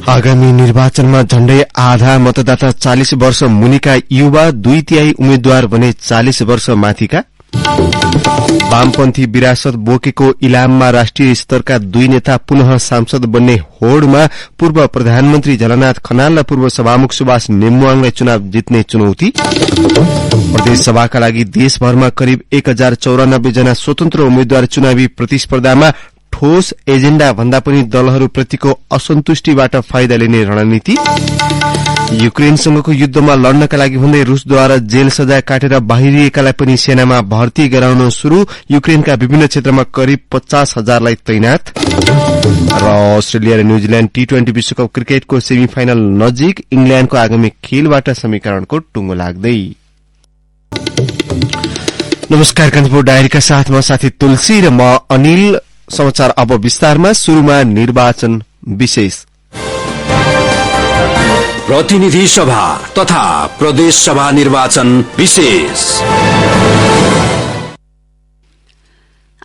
आगामी निर्वाचनमा झण्डै आधा मतदाता 40 वर्ष मुनिका युवा, 2/3 उम्मेद्वार भने 40 वर्ष माथिका। वामपन्थी विरासत बोकेको इलाममा राष्ट्रिय स्तरका 2 नेता पुनः सांसद बन्ने होडमा पूर्व प्रधानमन्त्री झलनाथ खनाल र पूर्व सभामुख सुभाष नेमुवाङलाई चुनाव जित्ने चुनौती। प्रदेश सभाका लागि देशभरमा करिब 1094 जना स्वतन्त्र उम्मेद्वार चुनावी प्रतिस्पर्धामा। ठोस एजेण्डा भन्दा पनि दलहरूप्रतिको असन्तुष्टिबाट फाइदा लिने रणनीति। युक्रेनसँगको युद्धमा लड्नका लागि भन्दै रूसद्वारा जेल सजाय काटेर बाहिरिएकालाई पनि सेनामा भर्ती गराउन शुरू। युक्रेनका विभिन्न क्षेत्रमा करिब 50,000लाई तैनात। र अस्ट्रेलिया र न्यूजील्याण्ड T20 विश्वकप क्रिकेटको सेमी फाइनल नजिक। इंग्ल्याण्डको आगामी खेलबाट समीकरणको टुङ्गो लाग्दै। नमस्कार, कान्तिपुर डायरीका साथमा साथी तुलसी र म अनिल। समाचार अब विस्तारमा। शुरूमा निर्वाचन विशेष। प्रतिनिधि सभा तथा प्रदेश सभा निर्वाचन विशेष।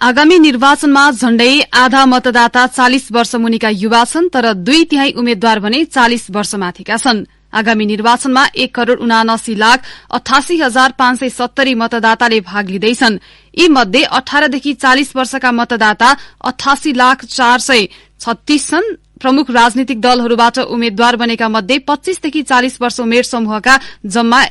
आगामी निर्वाचनमा झण्डै आधा मतदाता 40 वर्ष मुनिका युवा छन्, तर 2/3 उम्मेद्वार भने 40 वर्ष माथिका छन्। आगामी निर्वाचनमा 1,79,88,570 मतदाताले भाग लिँदैछन्। यी मध्ये 18 देखि 40 वर्षका मतदाता 88,436 छन्। प्रमुख राजनीतिक दलहरूबाट उम्मेद्वार बनेका मध्ये 25 देखि 40 वर्ष उमेर समूहका जम्मा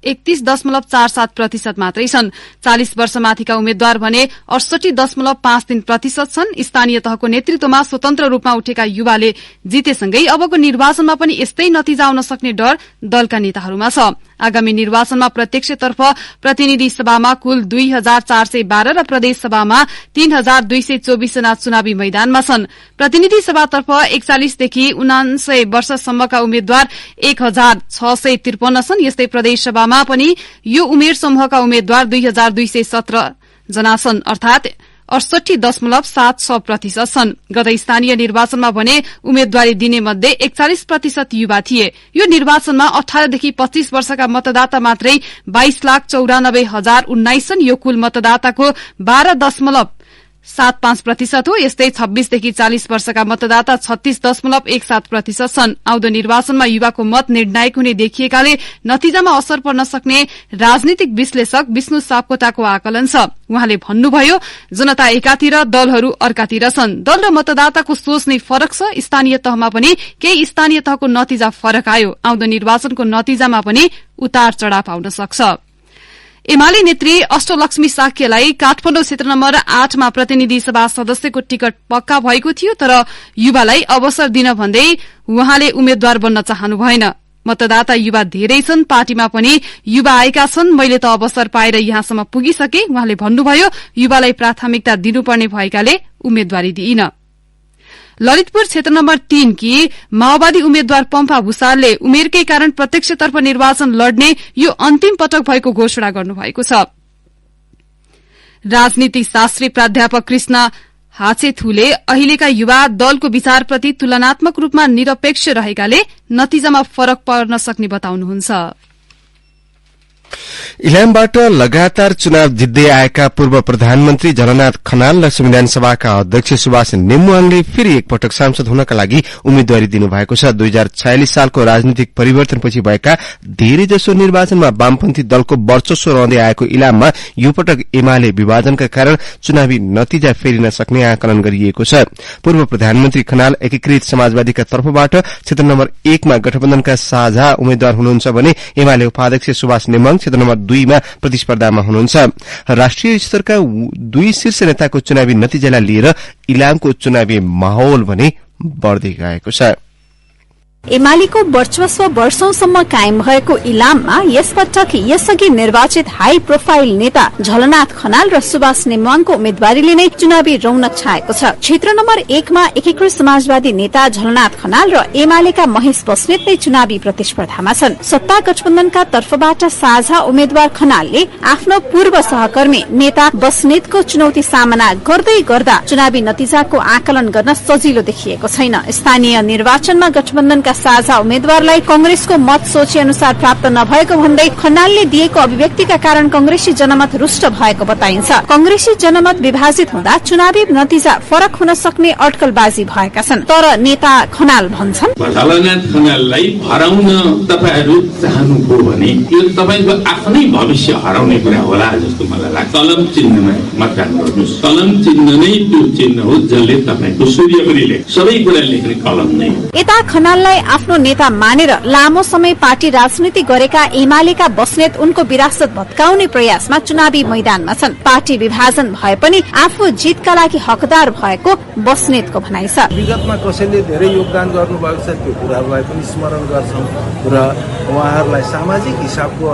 31.47% मात्रै छन्। 40 वर्ष माथिका उम्मेद्वार भने 68.53% छन्। स्थानीय तहको नेतृत्वमा स्वतन्त्र रूपमा उठेका युवाले जितेसँगै अबको निर्वाचनमा पनि यस्तै नतिजा आउन सक्ने डर दलका नेताहरूमा छ। आगामी निर्वाचनमा प्रत्यक्षतर्फ प्रतिनिधि सभामा कुल 2,412 र प्रदेश सभामा 3,224 जना चुनावी मैदानमा छन्। प्रतिनिधि सभातर्फ 41 देखि 79 वर्षसम्मका उम्मेद्वार 1,653 छन्। यस्तै प्रदेश सभामा पनि यो उमेर समूहका उम्मेद्वार 2,217 जना छन्, अर्थात 68.76% छन्। गत स्थानीय निर्वाचनमा भने उम्मेद्वारी दिने मध्ये 41% युवा थिए। यो निर्वाचनमा 18 देखि 25 वर्षका मतदाता मात्रै 22,94,019 छन्। यो कुल मतदाताको 12.75% हो। यस्तै 26 देखि 40 वर्षका मतदाता 36.17% छन्। आउँदो निर्वाचनमा युवाको मत निर्णायक हुने देखिएकाले नतिजामा असर पर्न सक्ने राजनीतिक विश्लेषक विष्णु सापकोटाको आकलन छ। उहाँले भन्नुभयो, जनता एकातिर, दलहरू अर्कातिर छन्। दल र मतदाताको सोच नै फरक छ। स्थानीय तहमा पनि केही स्थानीय तहको नतिजा फरक आयो। आउँदो निर्वाचनको नतिजामा पनि उतार चढ़ाव आउन सक्छ। एमाले नेत्री अष्टलक्ष्मी साक्यलाई काठमाडौँ क्षेत्र नम्बर 8 मा प्रतिनिधि सभा सदस्यको टिकट पक्का भएको थियो, तर युवालाई अवसर दिन भन्दै उहाँले उम्मेद्वार बन्न चाहनु भएन। मतदाता युवा धेरै छन्, पार्टीमा पनि युवा आएका छन्। मैले त अवसर पाएर यहाँसम्म पुगिसके। उहाँले भन्नुभयो, युवालाई प्राथमिकता दिनुपर्ने भएकाले उम्मेद्वारी दिइन। ललितपुर क्षेत्र नम्बर 3 की माओवादी उम्मेद्वार पम्फा भूषालले उमेरकै कारण प्रत्यक्षतर्फ निर्वाचन लड्ने यो अन्तिम पटक भएको घोषणा गर्नुभएको छ। राजनीति शास्त्री प्राध्यापक कृष्ण हाचेथुले अहिलेका युवा दलको विचारप्रति तुलनात्मक रूपमा निरपेक्ष रहेकाले नतिजामा फरक पर्न सक्ने बताउनुहुन्छ। इलामबाट लगातार चुनाव जित्दै आएका पूर्व प्रधानमन्त्री झलनाथ खनाल र संविधान सभाका अध्यक्ष सुभाष नेमुवाङले फेरि एकपटक सांसद हुनका लागि उम्मेद्वारी दिनुभएको छ। 2046 सालको राजनीतिक परिवर्तनपछि भएका धेरैजसो निर्वाचनमा वामपन्थी दलको वर्चस्व रहँदै आएको इलाममा यो पटक एमाले विभाजनका कारण चुनावी नतिजा फेरिन सक्ने आकलन गरिएको छ। पूर्व प्रधानमन्त्री खनाल एकीकृत समाजवादीका तर्फबाट क्षेत्र नम्बर 1 मा गठबन्धनका साझा उम्मेद्वार हुनुहुन्छ भने एमाले उपाध्यक्ष सुभाष नेमुवाङ क्षेत्र नम्बर 2 मा प्रतिस्पर्धामा हुनुहुन्छ। राष्ट्रिय स्तरका 2 शीर्ष नेताको चुनावी नतिजालाई लिएर इलामको चुनावी माहौल भने बढ्दै गएको छ। एमालेको वर्चस्व वर्षौंसम्म कायम भएको इलाममा यसपटक यसअघि निर्वाचित हाई प्रोफाइल नेता झलनाथ खनाल र सुभाष नेमुवाङको उम्मेद्वारीले नै चुनावी रौनक छाएको छ। क्षेत्र नम्बर 1 मा एकीकृत समाजवादी नेता झलनाथ खनाल र एमालेका महेश बस्नेत नै चुनावी प्रतिस्पर्धामा छन्। सत्ता गठबन्धनका तर्फबाट साझा उम्मेद्वार खनालले आफ्नो पूर्व सहकर्मी नेता बस्नेतको चुनौती सामना गर्दै गर्दा चुनावी नतिजाको आकलन गर्न सजिलो देखिएको छैन। स्थानीय निर्वाचनमा गठबन्धनका साझा उम्मेद्वारलाई कंग्रेसको मत सोचे अनुसार प्राप्त नभएको भन्दै खनालले दिएको अभिव्यक्तिका कारण कंग्रेसी जनमत रुष्ट भएको बताइन्छ। कंग्रेसी जनमत विभाजित हुँदा चुनावी नतिजा फरक हुन सक्ने अड्कलबाजी भएका छन्। तर नेता खनाल भन्छन्, झलनाथ खनाललाई हराउन तपाईहरु चाहनुभयो भने यो तपाईको आफ्नै भविष्य हराउने कुरा होला जस्तो मलाई लाग्छ। कलम चिन्हमा मतदान गर्नुस्। कलम चिन्ह नै त्यो चिन्ह हो जसले तपाईको सूर्य पनि लेख्छ। सबै कुरा लेख्ने कलम नै हो। यता खनाललाई आफ्नो नेता मानेर लामो समय पार्टी राजनीति गरेका एमालेका बस्नेत उनको विरासत भत्काउने प्रयासमा चुनावी मैदानमा छन्। पार्टी विभाजन भए पनि आफू जितका लागि हकदार भएको बस्नेतको भनाइ छ। विगतमा कसैले धेरै योगदान गर्नुभएको छ त्यो कुराहरूलाई पनि स्मरण गर्छौं र उहाँहरूलाई सामाजिक हिसाबको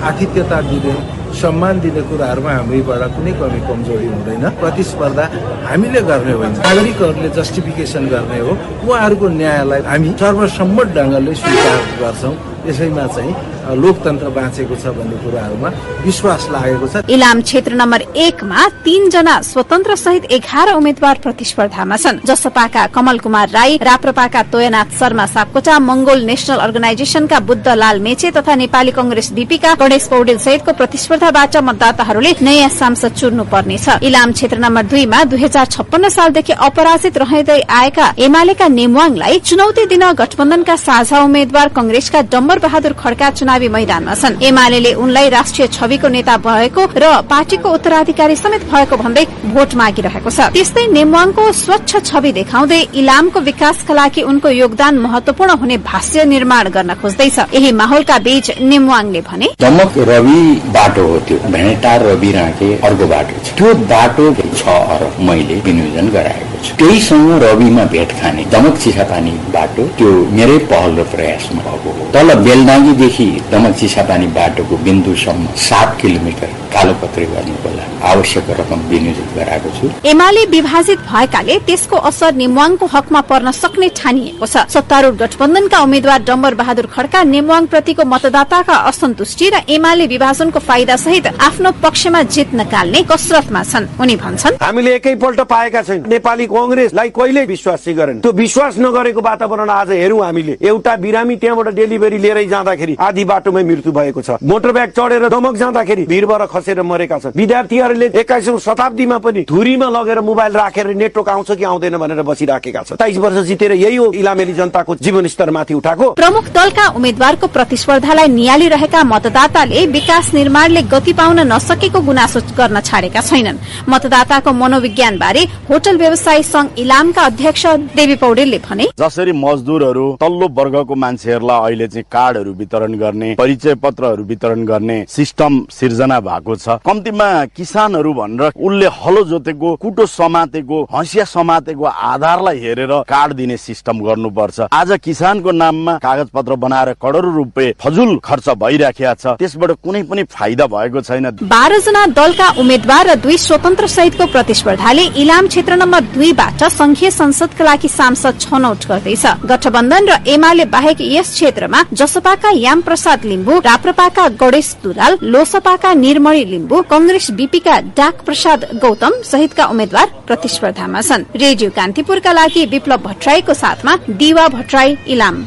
आतिथ्यता दिने सम्मान दिने कुराहरूमा हामीबाट कुनै कमी कमजोरी हुँदैन। प्रतिस्पर्धा हामीले गर्ने होइन, नागरिकहरूले जस्टिफिकेसन गर्ने हो। उहाँहरूको न्यायलाई हामी सर्वसम्मत ढंगले स्वीकार गर्छौं। यसैमा चाहिँ लोकतन्त्र बाँचेको छ भन्ने कुराहरूमा विश्वास लागेको छ। इलाम क्षेत्र नम्बर 1 मा 3 जना स्वतन्त्र सहित 11 उम्मेद्वार प्रतिस्पर्धामा छन्। जसपाका कमल कुमार राई, राप्रपाका तोयनाथ शर्मा सापकोटा, मंगोल नेशनल अर्गनाइजेशनका बुद्धलाल मेचे तथा नेपाली कंग्रेस बीपीका गणेश पौडेल सहितको प्रतिस्पर्धाबाट मतदाताहरूले नयाँ सांसद चुन्नु पर्नेछ। इलाम क्षेत्र नम्बर 2 मा 2056 सालदेखि अपराजित रहँदै आएका एमालेका नेमवाङलाई चुनौती दिन गठबन्धनका साझा उम्मेद्वार कंग्रेसका डम्बर बहादुर खड्का चुनावी मैदानमा छन्। एमालेले उनलाई राष्ट्रिय छविको नेता भएको र पार्टीको उत्तराधिकारी समेत भएको भन्दै भोट मागिरहेको छ। त्यस्तै नेमवाङको स्वच्छ छवि देखाउँदै इलामको विकासका लागि उनको योगदान महत्वपूर्ण हुने भाष्य निर्माण गर्न खोज्दैछ। यही माहौलका बीच नेमवाङले भने, दमक रवि बाटो हो, त्यो भेनेटार रवि राके अर्को बाटो छ। त्यो बाटो 6 अरब मैले विनियोजन गराएको छु। त्यहीसँग रविमा भेट खाने दमक चिसापानी बाटो त्यो मेरै पहल र प्रयासमा भएको हो। तल बेलडाङ्गीदेखि दमक चिसापानी बाटोको बिन्दुसम्म 7 किलोमिटर कालोपत्री गर्नुको लागि आवश्यक रकम विनियोजित गराएको छु। एमाले विभाजित भएकाले त्यसको असर नेमवाङको हकमा पर्न सक्ने ठानिएको छ। सत्तारूढ गठबन्धनका उम्मेद्वार डम्बर बहादुर खड्का नेमवाङ प्रतिको मतदाताका असन्तुष्टि र एमाले विभाजनको फाइदा सहित आफ्नो पक्षमा जित निकाल्ने कसरतमा छन्। उनी भन्छन्, हामीले एकैपल्ट पाएका छैन। नेपाली कांग्रेसलाई कहिल्यै विश्वास गरेन। त्यो विश्वास नगरेको वातावरण आज हेरौं हामीले। एउटा बिरामी त्यहाँबाट डेलिभरी लिएरै जाँदाखेरि आधी बाटोमै मृत्यु भएको छ। मोटरब्याग चढेर दमक जाँदाखेरि भिरबाट खसेर मरेका छन्। विद्यार्थीहरूले 21औं शताब्दीमा पनि धुरीमा लगेर मोबाइल राखेर नेटवर्क आउँछ कि आउँदैन भनेर बसिराखेका छन्। 23 वर्ष जितेर यही हो इलामेली जनताको जीवन स्तर माथि उठाएको। प्रमुख दलका उम्मेद्वारको प्रतिस्पर्धालाई नियालिरहेका मतदाताले विकास निर्माणले गति पाउन नसकेको गुनासो गर्न छाडेका छैनन्। मतदाताको मनोविज्ञान बारे होटल व्यवसायी संघ इलामका अध्यक्ष देवी पौडेलले भने, जसरी मजदुरहरू तल्लो वर्गको मान्छेहरूलाई अहिले चाहिँ कार्डहरू वितरण गर्ने, परिचय पत्रहरू वितरण गर्ने सिस्टम सिर्जना भएको छ। कम्तीमा किसानहरू भनेर उसले हलो जोतेको, कुटो समातेको, हँसिया समातेको आधारलाई हेरेर कार्ड दिने सिस्टम गर्नुपर्छ। आज किसानको नाममा कागज पत्र बनाएर करोडौं रुपियाँ फजुल खर्च भइराखेको छ। त्यसबाट कुनै पनि फाइदा भएको छैन। 12 जना दलका उम्मेद्वार र 2 स्वतन्त्र सहितको प्रतिस्पर्धाले इलाम क्षेत्र नम्बर 2 बाट संघीय संसदका लागि सांसद छनौट गर्दैछ। गठबन्धन र एमाले बाहेक यस क्षेत्रमा जसपाका याम प्रसाद लिम्बू, राप्रपाका गणेश दुलाल, लोसपाका निर्मणी लिम्बू, कंग्रेस बीपीका डाक प्रसाद गौतम सहितका उम्मेद्वार प्रतिस्पर्धामा छन्। रेडियो कान्तिपुरका लागि विप्लव भट्टराईको साथमा दिवा भट्टराई, इलाम।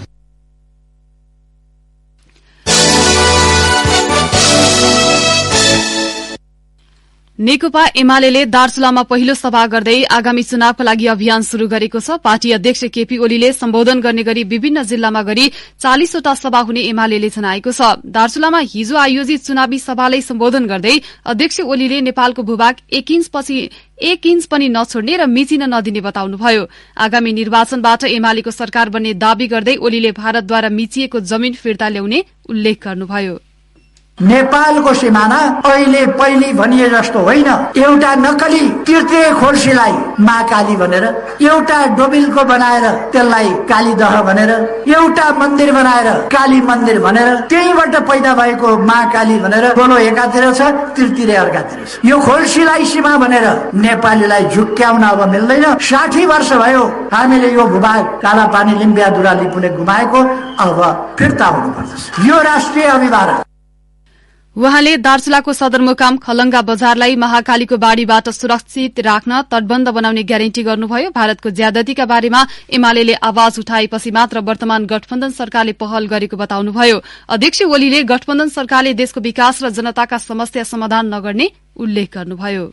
नेकपा एमाले दार्चुलामा पहिलो सभा गर्दै आगामी चुनावका लागि अभियान शुरू गरेको छ। पार्टी अध्यक्ष केपी ओलीले सम्बोधन गर्ने गरी विभिन्न जिल्लामा गरी 40 वटा सभा हुने एमाले जनाएको छ। दार्चुलामा हिजो आयोजित चुनावी सभालाई सम्बोधन गर्दै अध्यक्ष ओलीले नेपालको भूभाग 1 इन्च पनि नछोड्ने र मिचिन नदिने बताउनुभयो। आगामी निर्वाचनबाट एमालेको सरकार बन्ने दावी गर्दै ओलीले भारतद्वारा मिचिएको जमिन फिर्ता ल्याउने उल्लेख गर्नुभयो। नेपालको सिमाना अहिले पहिले भनिए जस्तो होइन। एउटा नक्कली तीर्थीय खोर्सीलाई महाकाली भनेर, एउटा डोबिलको बनाएर त्यसलाई कालीदह भनेर, एउटा मन्दिर बनाएर काली मन्दिर भनेर, त्यहीबाट पैदा भएको महाकाली भनेर बोलो एकातिर छ, तीर्थीय अर्कातिर छ। यो खोर्सीलाई सीमा भनेर नेपालीलाई झुक्क्याउन अब मिल्दैन। 60 वर्ष भयो हामीले यो भूभाग कालापानी, लिम्बियाधुरा, लिपुले गुमाएको। अब फिर्ता हुनुपर्छ। यो राष्ट्रिय अभिभाषण उहाँले दार्चुलाको सदरमुकाम खलंगा बजारलाई महाकालीको बाढ़ीबाट सुरक्षित राख्न तटबन्ध बनाउने ग्यारेन्टी गर्नुभयो। भारतको ज्यादतीका बारेमा एमाले आवाज उठाएपछि मात्र वर्तमान गठबन्धन सरकारले पहल गरेको बताउनुभयो। अध्यक्ष ओलीले गठबन्धन सरकारले देशको विकास र जनताका समस्या समाधान नगर्ने उल्लेख गर्नुभयो।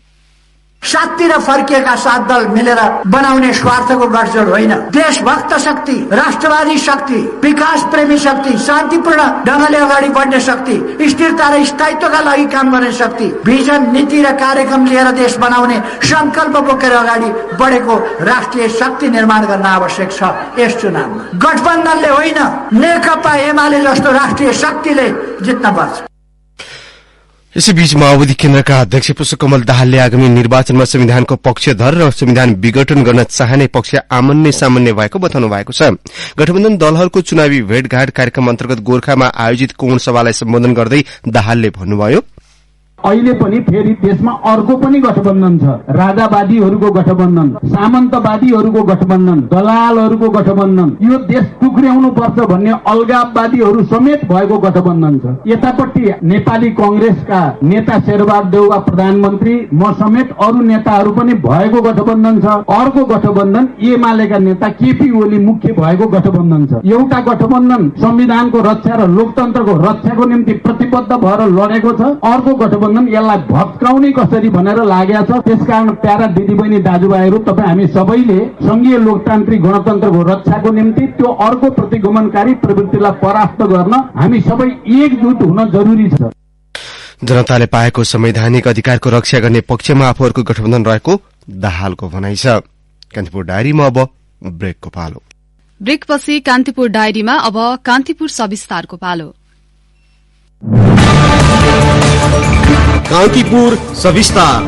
साततिर फर्किएका 7 दल मिलेर बनाउने स्वार्थको गठजोड होइन। देशभक्त शक्ति, राष्ट्रवादी शक्ति, विकास प्रेमी शक्ति, शान्तिपूर्ण ढंगले अगाडि बढ्ने शक्ति, स्थिरता र स्थायित्वका लागि काम गर्ने शक्ति, भिजन, नीति र कार्यक्रम लिएर देश बनाउने संकल्प बोकेर अगाडि बढेको राष्ट्रिय शक्ति निर्माण गर्न आवश्यक छ। यस चुनावमा गठबन्धनले होइन, नेकपा एमाले जस्तो राष्ट्रिय शक्तिले जित्न पर्छ। यसैबीच माओवादी केन्द्रका अध्यक्ष पुष्पकमल दाहालले आगामी निर्वाचनमा संविधानको पक्षधर र संविधान विघटन गर्न चाहने पक्ष आमन्य सामान्य भएको बताउनु भएको छ। गठबन्धन दलहरूको चुनावी भेटघाट कार्यक्रम अन्तर्गत गोर्खामा आयोजित कोण सभालाई सम्बोधन गर्दै दाहालले भन्नुभयो, अहिले पनि फेरि देशमा अर्को पनि गठबन्धन छ। राजावादीहरूको गठबन्धन, सामन्तवादीहरूको गठबन्धन, दलालहरूको गठबन्धन, यो देश टुक्र्याउनु पर्छ भन्ने अलगाववादीहरू समेत भएको गठबन्धन छ। यतापट्टि नेपाली कांग्रेसका नेता शेरबहादुर देउवा प्रधानमन्त्री, म समेत अरू नेताहरू पनि भएको गठबन्धन छ। अर्को गठबन्धन एमालेका नेता केपी ओली मुख्य भएको गठबन्धन छ। एउटा गठबन्धन संविधानको रक्षा र लोकतन्त्रको रक्षाको निम्ति प्रतिबद्ध भएर लडेको छ। अर्को गठबन्धन यसलाई भत्काउने कसरी भनेर लागेको छ। त्यसकारण प्यारा दिदीबहिनी दाजुभाइहरू, तपाईँ हामी सबैले संघीय लोकतान्त्रिक गणतन्त्रको रक्षाको निम्ति त्यो अर्को प्रतिगमनकारी प्रवृत्तिलाई परास्त गर्न हामी सबै एकजुट हुन जरुरी छ। जनताले पाएको संवैधानिक अधिकारको रक्षा गर्ने पक्षमा आफूहरूको गठबन्धन रहेको दाहालको भनाइ छ। कान्तिपुर डायरीमा अब ब्रेकको पालो। ब्रेकपछि कान्तिपुर डायरीमा अब कान्तिपुर सविस्तारको पालो। कान्तिपुर सविस्तार।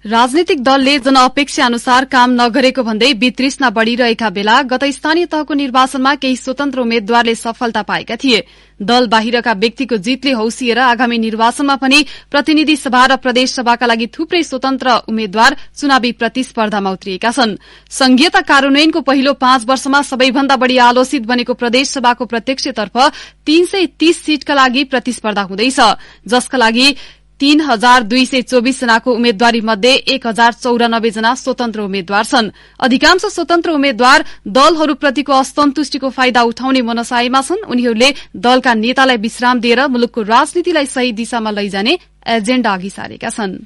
राजनीतिक दलले जनअपेक्षा अनुसार काम नगरेको भन्दै वितृष्णा बढ़िरहेका बेला गत स्थानीय तहको निर्वाचनमा केही स्वतन्त्र उम्मेद्वारले सफलता पाएका थिए। दल बाहिरका व्यक्तिको जितले हौसिएर आगामी निर्वाचनमा पनि प्रतिनिधि सभा र प्रदेश सभाका लागि थुप्रै स्वतन्त्र उम्मेद्वार चुनावी प्रतिस्पर्धामा उत्रिएका छन्। संघीयता कार्यान्वयनको पहिलो 5 वर्षमा सबैभन्दा बढ़ी आलोचित बनेको प्रदेश सभाको प्रत्यक्षतर्फ 330 सीटका लागि प्रतिस्पर्धा हुँदैछ, जसका लागि 3224 जनाको उम्मेद्वारी मध्ये 1094 जना स्वतन्त्र उम्मेद्वार छन्। अधिकांश स्वतन्त्र उम्मेद्वार दलहरूप्रतिको असन्तुष्टिको फाइदा उठाउने मनसायमा छन्। उनीहरूले दलका नेतालाई विश्राम दिएर मुलुकको राजनीतिलाई सही दिशामा लैजाने एजेण्डा अघि सारेका छन्।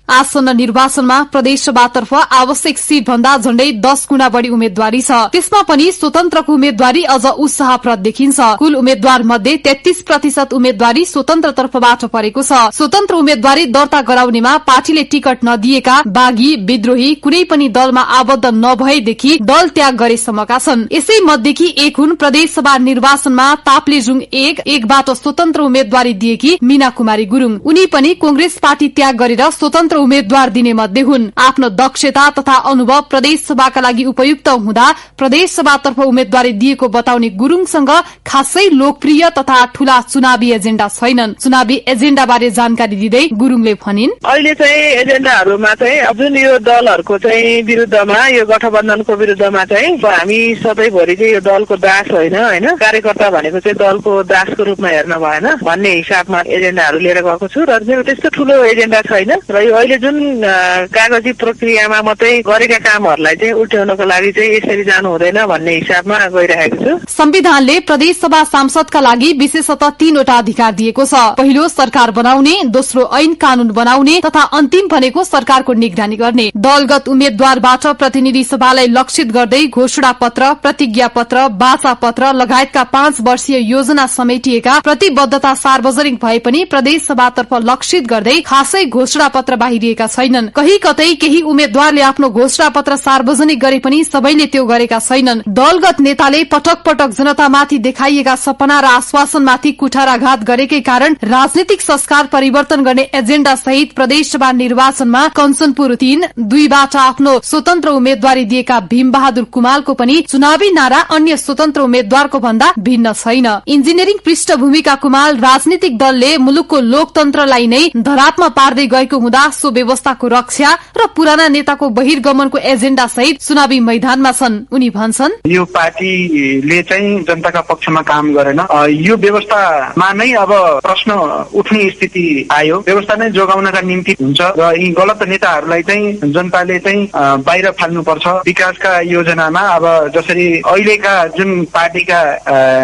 आसन्न निर्वाचनमा प्रदेशसभातर्फ आवश्यक सीट भन्दा झण्डै 10 गुणा बढ़ी उम्मेद्वारी छ। त्यसमा पनि स्वतन्त्रको उम्मेद्वारी अझ उत्साहप्रद देखिन्छ। कुल उम्मेद्वार मध्ये 33% उम्मेद्वारी स्वतन्त्र तर्फबाट परेको छ। स्वतन्त्र उम्मेद्वारी दर्ता गराउनेमा पार्टीले टिकट नदिएका, बागी, विद्रोही, कुनै पनि दलमा आबद्ध नभएदेखि दल त्याग गरेसम्मका छन्। यसै मध्येकी एक हुन् प्रदेशसभा निर्वाचनमा ताप्लेजुङ 1बाट स्वतन्त्र उम्मेद्वारी दिएकी मीना कुमारी गुरूङ। उनी पनि कांग्रेस पार्टी त्याग गरेर स्वतन्त्र उम्मेद्वार दिने मध्ये हुन्। आफ्नो दक्षता तथा अनुभव प्रदेश सभाका लागि उपयुक्त हुँदा प्रदेश सभातर्फ उम्मेद्वारी दिएको बताउने गुरूङसँग खासै लोकप्रिय तथा ठूला चुनावी एजेण्डा छैनन्। चुनावी एजेण्डा बारे जानकारी दिँदै गुरूङले भनिन्, अहिले चाहिँ एजेण्डाहरूमा चाहिँ जुन यो दलहरूको चाहिँ विरुद्धमा, यो गठबन्धनको विरुद्धमा चाहिँ हामी सधैँभरि चाहिँ यो दलको दास होइन, कार्यकर्ता भनेको चाहिँ दलको दासको रूपमा हेर्न भएन भन्ने हिसाबमा एजेण्डाहरू लिएर गएको छु र त्यस्तो ठूलो एजेण्डा छैन र यो अहिले जुन कागजी प्रक्रियामा मात्रै गरेका कामहरूलाई चाहिँ उठ्याउनको लागि चाहिँ यसरी जानु हुँदैन भन्ने हिसाबमा गइरहेको छु। संविधानले प्रदेश सभा सांसदका लागि विशेषतः 3वटा अधिकार दिएको छ। पहिलो सरकार बनाउने, दोस्रो ऐन कानून बनाउने तथा अन्तिम भनेको सरकारको निगरानी गर्ने। दलगत उम्मेद्वारबाट प्रतिनिधि सभालाई लक्षित गर्दै घोषणा पत्र, प्रतिज्ञा पत्र, वाचा पत्र लगायतका 5 वर्षीय योजना समेटिएका प्रतिबद्धता सार्वजनिक भए पनि प्रदेश सभातर्फ लक्षित गर्दै खासै घोषणा पत्र बाहिरिएका छैनन्। कही कतै केही उम्मेद्वारले आफ्नो घोषणा पत्र सार्वजनिक गरे पनि सबैले त्यो गरेका छैनन्। दलगत नेताले पटक पटक जनतामाथि देखाइएका सपना र आश्वासनमाथि कुठाराघात गरेकै कारण राजनीतिक संस्कार परिवर्तन गर्ने एजेण्डा सहित प्रदेशसभा निर्वाचनमा कञ्चनपुर 3-2बाट आफ्नो स्वतन्त्र उम्मेद्वारी दिएका भीमबहादुर कुमालको पनि चुनावी नारा अन्य स्वतन्त्र उम्मेद्वारको भन्दा भिन्न छैन। इन्जिनियरिङ पृष्ठभूमिका कुमाल राजनीतिक दलले मुलुकको लोकतन्त्रलाई नै धरापमा पार्दै गएको हुँदा सो व्यवस्थाको रक्षा र पुराना नेताको बहिर्गमनको एजेण्डा सहित चुनावी मैदानमा छन्। उनी भन्छन्, यो पार्टीले चाहिँ जनताका पक्षमा काम गरेन। यो व्यवस्थामा नै अब प्रश्न उठ्ने स्थिति आयो। व्यवस्था नै जोगाउनका निम्ति हुन्छ र यी गलत नेताहरूलाई चाहिँ जनताले चाहिँ बाहिर फाल्नुपर्छ। विकासका योजनामा अब जसरी अहिलेका जुन पार्टीका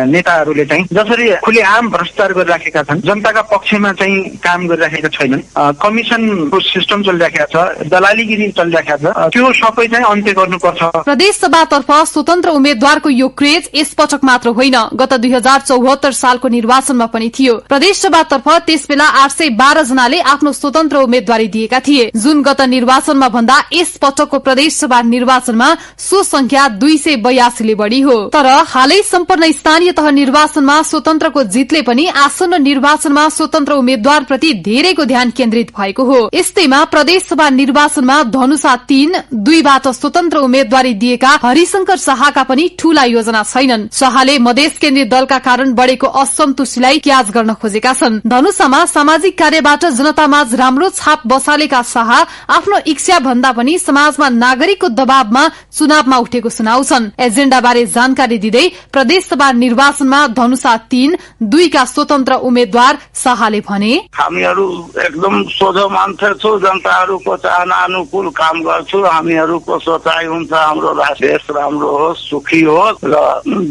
नेताहरूले चाहिँ जसरी खुलेआम भ्रष्टाचार गरिराखेका छन्, जनताका पक्षमा चाहिँ काम गरिराखेका छैनन्, कमिसनको सिस्टम चलिराखेको छ, दलालीगिरी चलिराखेको छ, त्यो सबै चाहिँ अन्त्य गर्नुपर्छ। प्रदेश सभातर्फ स्वतन्त्र उम्मेद्वारको यो क्रेज यसपटक मात्र होइन, गत 2074 सालको निर्वाचनमा पनि थियो। प्रदेश सभातर्फ त्यसबेला 812 जनाले आफ्नो स्वतन्त्र उम्मेद्वारी दिएका थिए, जुन गत निर्वाचनमा भन्दा यस पटकको प्रदेश सभा निर्वाचनमा सो संख्या 282 ले बढ़ी हो। तर हालै सम्पन्न स्थानीय तह निर्वाचनमा स्वतन्त्रको जितले पनि आसन्न निर्वाचनमा स्वतन्त्र उम्मेद्वार प्रति धेरैको ध्यान केन्द्रित भएको हो। यस्तैमा प्रदेश सभा निर्वाचनमा धनुषा 3-2बाट स्वतन्त्र उम्मेद्वारी दिएका हरिशंकर शाहका पनि ठूला योजना छैनन्। शाहले मधेस केन्द्रीय दलका कारण बढ़ेको असन्तुष्टिलाई क्याच गर्न खोजेका छन्। धनुषामा सामाजिक कार्यबाट जनतामाझ राम्रो छाप बसालेका शाह आफ्नो इच्छा भन्दा पनि समाजमा नागरिकको दबावमा चुनावमा उठेको सुनाउँछन्। एजेण्डा बारे जानकारी दिँदै प्रदेश सभा निर्वाचनमा धनुषा 3-2 का स्वतन्त्र उम्मेद्वार शाहले भने, हामीहरू एकदम सोझो मान्छे छु, जनताहरूको चाहना अनुकूल काम गर्छु। हामीहरूको सोचाइ हुन्छ हाम्रो देश राम्रो होस्, सुखी होस् र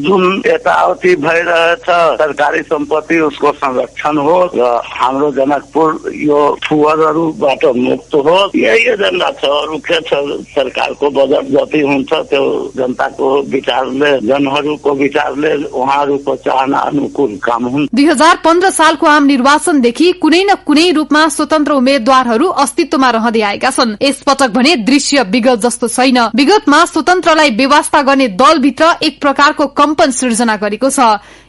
जुन यताउति भइरहेछ सरकारी सम्पत्ति उसको संरक्षण होस् र हाम्रो जनकपुर यो फुवरहरूबाट मुक्त होस्। यही एजेन्डा छ। अरू के छ? सरकारको बजेट जति हुन्छ त्यो जनताको विचारले, जनहरूको विचारले, उहाँहरूको चाहना अनुकूल काम हुन्छ। 2015 सालको आम निर्वाचनदेखि कुनै न कुनै रूपमा स्वतन्त्र उम्मेद्वारहरू अस्तित्वमा रहँदै आएका छन्। यसपटक भने दृश्य विगत जस्तो छैन। विगतमा स्वतन्त्रलाई व्यवस्था गर्ने दलभित्र एक प्रकारको कम्पन सृजना गरेको छ।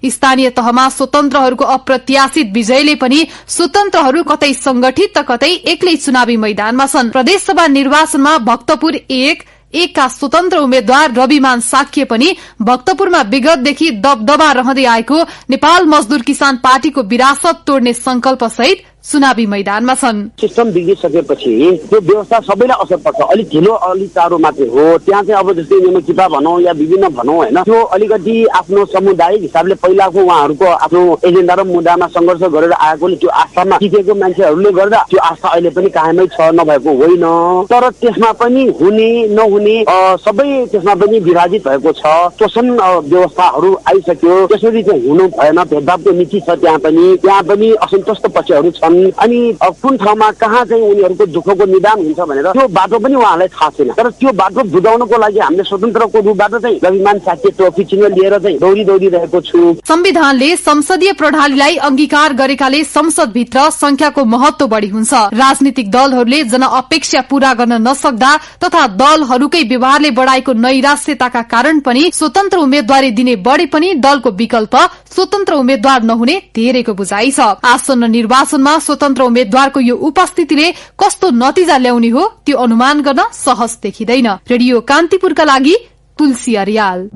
स्थानीय तहमा स्वतन्त्रहरूको अप्रत्याशित विजयले पनि स्वतन्त्रहरू कतै संगठित त कतै एक्लै चुनावी मैदानमा छन्। प्रदेश सभा निर्वाचनमा भक्तपुर 1 का स्वतन्त्र उम्मेद्वार रविमान साक्य पनि भक्तपुरमा विगतदेखि दबदबा रहँदै आएको नेपाल मजदुर किसान पार्टीको विरासत तोड्ने संकल्प सहित चुनावी मैदानमा छन्। सिस्टम बिग्रिसकेपछि त्यो व्यवस्था सबैलाई असर पर्छ। अलिक ढिलो अलिक चाँडो मात्रै हो। त्यहाँ चाहिँ अब जस्तै नेमकिपा भनौँ या विभिन्न भनौँ होइन, त्यो अलिकति आफ्नो सामुदायिक हिसाबले पहिलाको उहाँहरूको आफ्नो एजेन्डा र मुद्दामा सङ्घर्ष गरेर आएकोले त्यो आस्थामा टिकेको मान्छेहरूले गर्दा त्यो आस्था अहिले पनि कायमै छ, नभएको होइन। तर त्यसमा पनि हुने नहुने सबै त्यसमा पनि विभाजित भएको छ। शोषण व्यवस्थाहरू आइसक्यो, त्यसरी चाहिँ हुनु भएन। भेदभावको नीति छ त्यहाँ पनि असन्तुष्ट पक्षहरू छन्। अनि कुन ठाउँमा कहाँ चाहिँ उनीहरूको दुःखको निदान हुन्छ भनेर त्यो बाटो पनि उहाँलाई थाहा छैन। तर त्यो बाटो बुझाउनको लागि हामीले स्वतन्त्रको रूपबाट चाहिँ रविमान साक्य ट्रफी चिन्ह लिएर चाहिँ दौडिरहेको छु। संविधानले संसदीय प्रणालीलाई अंगीकार गरेकाले संसदभित्र संख्याको महत्व बढ़ी हुन्छ। राजनीतिक दलहरूले जनअपेक्षा पूरा गर्न नसक्दा तथा दलहरूकै व्यवहारले बढ़ाएको नैराश्यताका कारण पनि स्वतन्त्र उम्मेद्वारी दिने बढ़े पनि दलको विकल्प स्वतन्त्र उम्मेद्वार नहुने धेरैको बुझाइ छ। आसन्न निर्वाचनमा स्वतन्त्र उम्मेद्वारको यो उपस्थितिले कस्तो नतिजा ल्याउने हो त्यो अनुमान गर्न सहज देखिँदैन। रेडियो कान्तिपुरका लागि तुलसी अर्याल।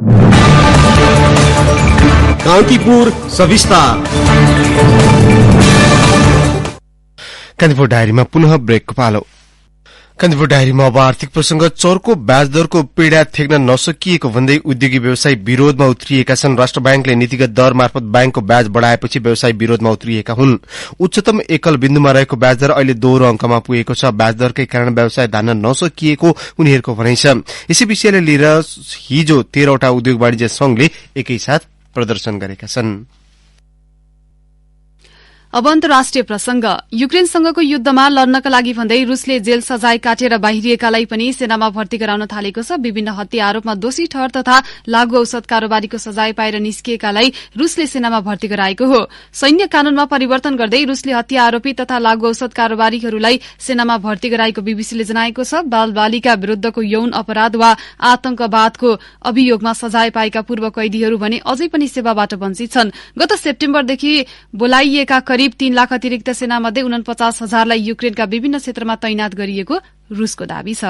कान्तिपुर सविस्तार। कान्तिपुर डायरीमा पुनः ब्रेकको पालो। कान्तिपुर डायरीमा अब आर्थिक प्रसंग। चौरको ब्याज दरको पीड़ा थेक्न नसकिएको भन्दै उद्योगी व्यवसायी विरोधमा उत्रिएका छन्। राष्ट्र बैंकले नीतिगत दर मार्फत बैंकको ब्याज बढ़ाएपछि व्यवसायी विरोधमा उत्रिएका हुन्। उच्चतम एकल बिन्दुमा रहेको ब्याज दर अहिले दोहोरो अंकमा पुगेको छ। ब्याज दरकै कारण व्यवसाय धान्न नसकिएको उनीहरूको भनाइ छ। यसै विषयलाई लिएर हिजो 13 वटा उद्योग वाणिज्य संघले एकैसाथ प्रदर्शन गरेका छन्। अब अन्तर्राष्ट्रिय प्रसंग। युक्रेनसँगको युद्धमा लड्नका लागि भन्दै रूसले जेल सजाय काटेर बाहिरिएकालाई पनि सेनामा भर्ती गराउन थालेको छ। विभिन्न हत्या आरोपमा दोषी ठहर तथा लागू औषध कारोबारीको सजाय पाएर निस्किएकालाई रूसले सेनामा भर्ती गराएको हो। सैन्य कानूनमा परिवर्तन गर्दै रूसले हत्या आरोपी तथा लागू औषध कारोबारीहरूलाई सेनामा भर्ती गराएको बीबीसीले जनाएको छ। बाल बालिका विरूद्धको यौन अपराध वा आतंकवादको अभियोगमा सजाय पाएका पूर्व कैदीहरू भने अझै पनि सेवाबाट वञ्चित छन्। गत सेप्टेम्बरदेखि बोलाइएका करिब 3 लाख अतिरिक्त सेनामध्ये 49,000लाई युक्रेनका विभिन्न क्षेत्रमा तैनात गरिएको रूसको दावी छ।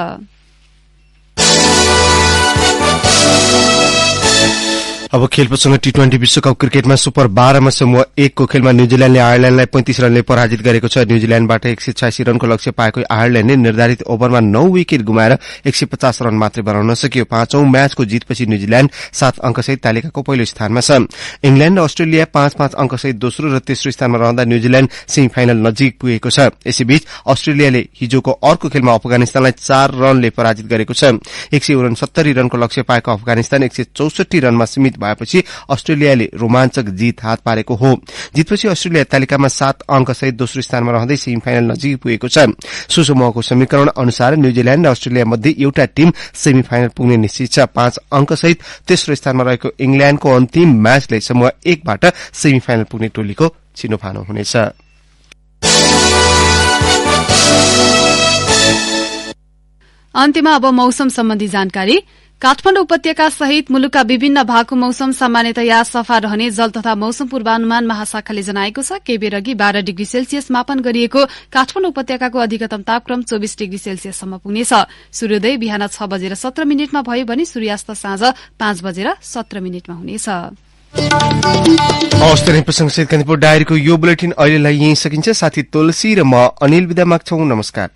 अब खेलप्रसंग टी20 विश्वकप क्रिकेटमा सुपर 12 मा समूह 1 को खेलमा न्यूजील्याण्डले आयरल्याण्डलाई 35 रनले पराजित गरेको छ। न्यूजील्याण्डबाट 186 रनको लक्ष्य पाएको आयरल्याण्डले निर्धारित ओभरमा 9 विकेट गुमाएर 150 रन मात्रै बनाउन सक्यो। पाँचौं म्याचको जीतपछि न्यूजील्याण्ड 7 अंकसहित तालिकाको पहिलो स्थानमा छ। इंग्ल्याण्ड र अस्ट्रेलिया 5-5 अंकसहित दोस्रो र तेस्रो स्थानमा रहँदा न्यूजील्याण्ड सेमी फाइनल नजिक पुगेको छ। यसैबीच अस्ट्रेलियाले हिजोको अर्को खेलमा अफगानिस्तानलाई 4 रनले पराजित गरेको छ। 169 रनको लक्ष्य पाएको अफगानिस्तान 164 रनमा सीमित भएपछि अस्ट्रेलियाले रोमाञ्चक जीत हात पारेको हो। जीतपछि अस्ट्रेलिया तालिकामा 7 अंकसहित दोस्रो स्थानमा रहँदै सेमी फाइनल नजिक पुगेको छ। सुसमूहको समीकरण अनुसार न्यूजील्याण्ड र अस्ट्रेलिया मध्ये एउटा टीम सेमी फाइनल पुग्ने निश्चित छ। 5 अंकसहित तेस्रो स्थानमा रहेको इंग्ल्याण्डको अन्तिम म्याचले समूह 1 बाट सेमी फाइनल पुग्ने टोलीको छिनोफानो हुनेछ। अन्त्यमा अब मौसम सम्बन्धी जानकारी। काठमाडौँ उपत्यका सहित मुलुकका विभिन्न भागको मौसम सामान्यतया सफा रहने जल तथा मौसम पूर्वानुमान महाशाखाले जनाएको छ। केही बेर अघि 12 डिग्री सेल्सियस मापन गरिएको काठमाडौँ उपत्यकाको अधिकतम तापक्रम 24 डिग्री सेल्सियससम्म पुग्नेछ। सूर्योदय बिहान 6:17 भयो भने सूर्यास्त साँझ 5:17 हुनेछ। हवस् त प्रसंग कान्तिपुर डायरीको यो बुलेटिन अहिलेलाई यही सकिन्छ। साथी तुलसी र म अनिल विदा माग्छौं। नमस्कार।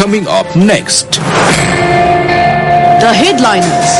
Coming up next. The headliners.